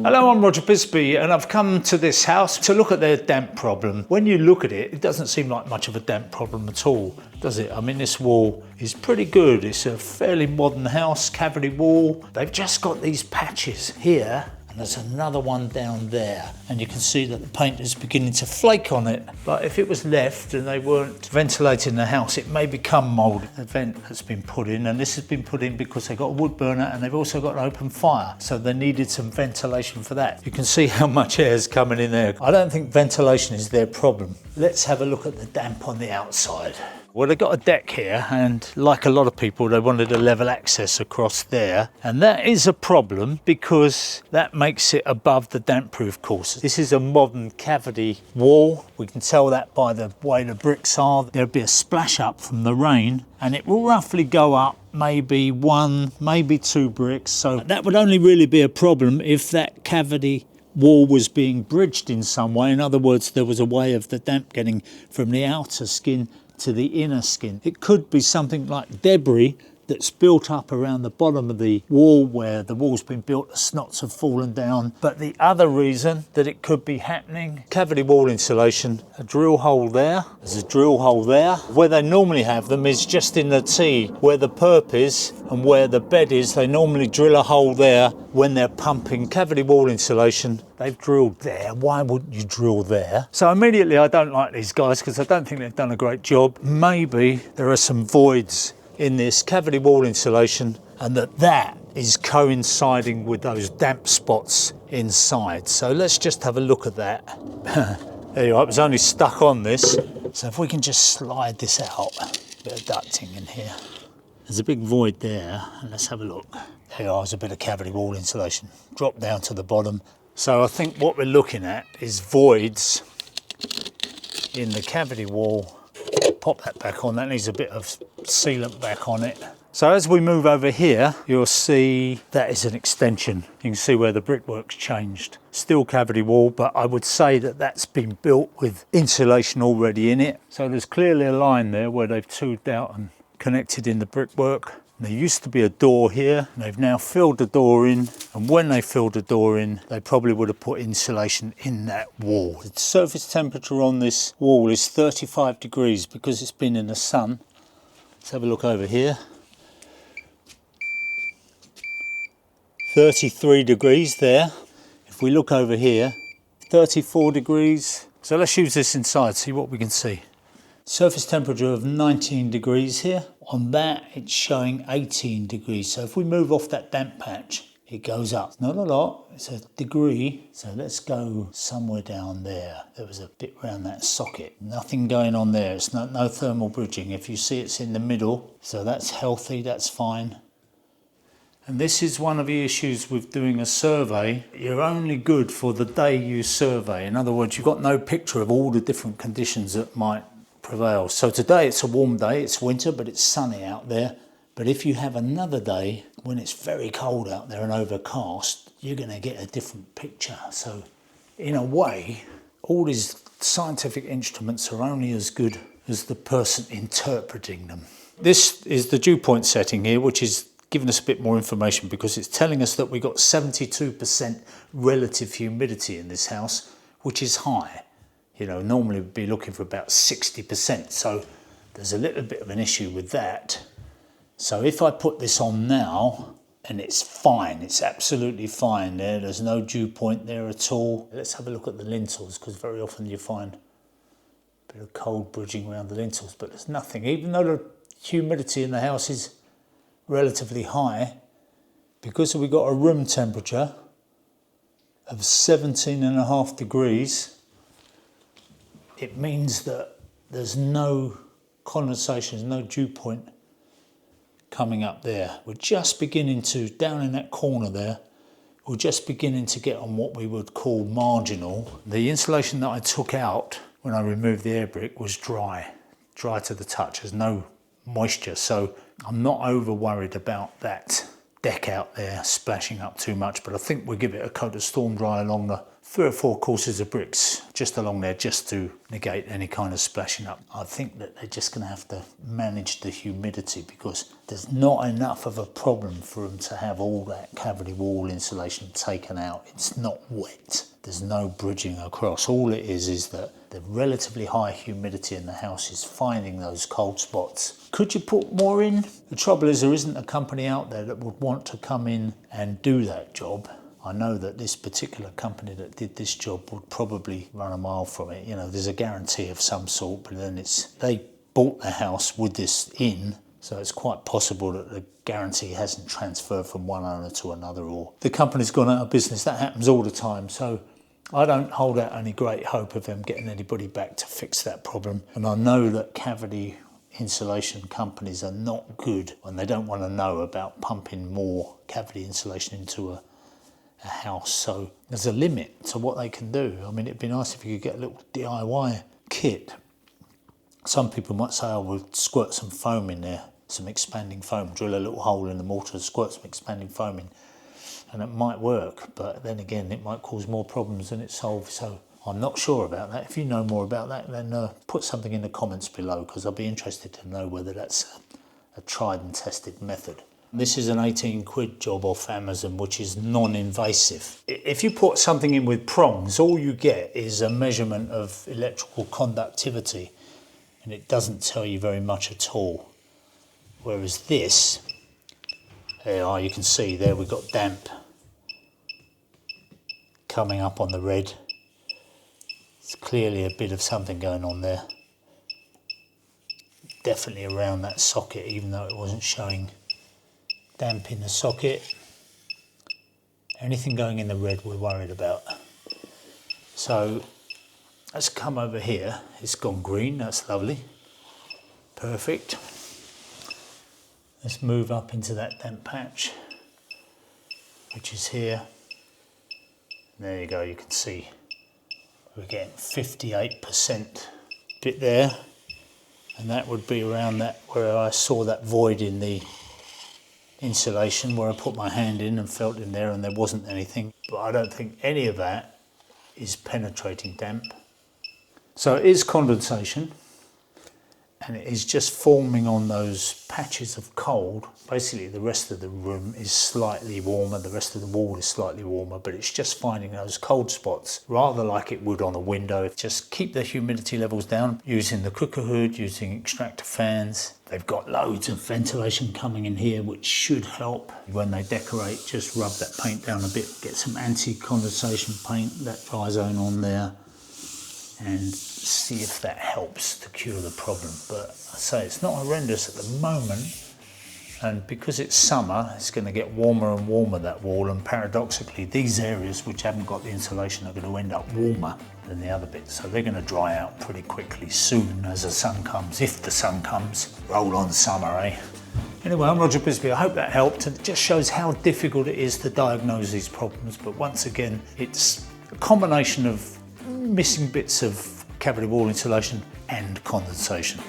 Hello, I'm Roger Bisbee and I've come to this house to look at their damp problem. When you look at it, it doesn't seem like much of a damp problem at all, does it? I mean, this wall is pretty good. It's a fairly modern house, cavity wall. They've just got these patches here and there's another one down there. And you can see that the paint is beginning to flake on it. But if it was left and they weren't ventilating the house, it may become mould. A vent has been put in, and this has been put in because they've got a wood burner and they've also got an open fire. So they needed some ventilation for that. You can see how much air is coming in there. I don't think ventilation is their problem. Let's have a look at the damp on the outside. Well, they've got a deck here, and like a lot of people, they wanted a level access across there. And that is a problem because that makes it above the damp-proof course. This is a modern cavity wall. We can tell that by the way the bricks are. There'll be a splash up from the rain, and it will roughly go up maybe one, maybe two bricks. So that would only really be a problem if that cavity wall was being bridged in some way. In other words, there was a way of the damp getting from the outer skin to the inner skin. It could be something like debris that's built up around the bottom of the wall where the wall's been built, the snots have fallen down. But the other reason that it could be happening, cavity wall insulation, a drill hole there, there's a drill hole there. Where they normally have them is just in the T, where the perp is and where the bed is. They normally drill a hole there when they're pumping cavity wall insulation. They've drilled there. Why wouldn't you drill there? So immediately I don't like these guys because I don't think they've done a great job. Maybe there are some voids in this cavity wall insulation and that is coinciding with those damp spots inside. So let's just have a look at that. There you are, it was only stuck on this. So if we can just slide this out, a bit of ducting in here. There's a big void there, and let's have a look. There you are, there's a bit of cavity wall insulation. Drop down to the bottom. So I think what we're looking at is voids in the cavity wall. Pop that back on, that needs a bit of sealant back on it. So as we move over here, you'll see that is an extension. You can see where the brickwork's changed. Still cavity wall, but I would say that that's been built with insulation already in it. So there's clearly a line there where they've tubed out and connected in the brickwork. There used to be a door here, and they've now filled the door in, and when they filled the door in, they probably would have put insulation in that wall. The surface temperature on this wall is 35 degrees because it's been in the sun. Let's have a look over here. 33 degrees there. If we look over here, 34 degrees. So let's use this inside, see what we can see. Surface temperature of 19 degrees here. On that, it's showing 18 degrees. So if we move off that damp patch, it goes up. Not a lot, it's a degree. So let's go somewhere down there. There was a bit around that socket. Nothing going on there. It's no thermal bridging. If you see, it's in the middle. So that's healthy, that's fine. And this is one of the issues with doing a survey. You're only good for the day you survey. In other words, you've got no picture of all the different conditions that might prevail. So today it's a warm day, it's winter, but it's sunny out there. But if you have another day when it's very cold out there and overcast, you're going to get a different picture. So in a way, all these scientific instruments are only as good as the person interpreting them. This is the dew point setting here, which is giving us a bit more information because it's telling us that we got 72% relative humidity in this house, which is high. You know, normally we'd be looking for about 60%, so there's a little bit of an issue with that. So if I put this on now, and it's fine, it's absolutely fine there, there's no dew point there at all. Let's have a look at the lintels, because very often you find a bit of cold bridging around the lintels, but there's nothing. Even though the humidity in the house is relatively high, because we've got a room temperature of 17.5 degrees, it means that there's no condensation, no dew point coming up there. We're just beginning to, down in that corner there, we're just beginning to get on what we would call marginal. The insulation that I took out when I removed the air brick was dry to the touch. There's no moisture, so I'm not over worried about that deck out there splashing up too much, but I think we'll give it a coat of Stormdry along the 3 or 4 courses of bricks just along there just to negate any kind of splashing up. I think that they're just going to have to manage the humidity because there's not enough of a problem for them to have all that cavity wall insulation taken out. It's not wet. There's no bridging across. All it is that the relatively high humidity in the house is finding those cold spots. Could you put more in? The trouble is there isn't a company out there that would want to come in and do that job. I know that this particular company that did this job would probably run a mile from it. You know, there's a guarantee of some sort, but then they bought the house with this in, so it's quite possible that the guarantee hasn't transferred from one owner to another, or the company's gone out of business. That happens all the time. So I don't hold out any great hope of them getting anybody back to fix that problem. And I know that cavity insulation companies are not good when they don't want to know about pumping more cavity insulation into a house. So there's a limit to what they can do. I mean, it'd be nice if you could get a little DIY kit. Some people might say, oh, we'll squirt some foam in there, some expanding foam, drill a little hole in the mortar, squirt some expanding foam in, and it might work, but then again it might cause more problems than it solves. So I'm not sure about that. If you know more about that, then put something in the comments below, because I'll be interested to know whether that's a tried and tested method. This is an 18 quid job off Amazon, which is non-invasive. If you put something in with prongs, all you get is a measurement of electrical conductivity, and it doesn't tell you very much at all. Whereas this, there you can see there we've got damp coming up on the red. It's clearly a bit of something going on there. Definitely around that socket, even though it wasn't showing damp in the socket. Anything going in the red we're worried about. So let's come over here. It's gone green, that's lovely. Perfect. Let's move up into that damp patch, which is here. There you go, you can see we're getting 58% bit there, and that would be around that where I saw that void in the insulation, where I put my hand in and felt in there and there wasn't anything. But I don't think any of that is penetrating damp. So it is condensation, and it is just forming on those patches of cold. Basically the rest of the room is slightly warmer, the rest of the wall is slightly warmer, but it's just finding those cold spots, rather like it would on a window. Just keep the humidity levels down using the cooker hood, using extractor fans. They've got loads of ventilation coming in here, which should help. When they decorate, just rub that paint down a bit, get some anti-condensation paint, that Dryzone on there, and see if that helps to cure the problem. But I say it's not horrendous at the moment, and because it's summer, it's going to get warmer and warmer, that wall, and paradoxically these areas which haven't got the insulation are going to end up warmer than the other bits, so they're going to dry out pretty quickly soon as the sun comes, if the sun comes. Roll on summer, eh? Anyway, I'm Roger Bisbee. I hope that helped, and it just shows how difficult it is to diagnose these problems. But once again, it's a combination of missing bits of cavity wall insulation and condensation.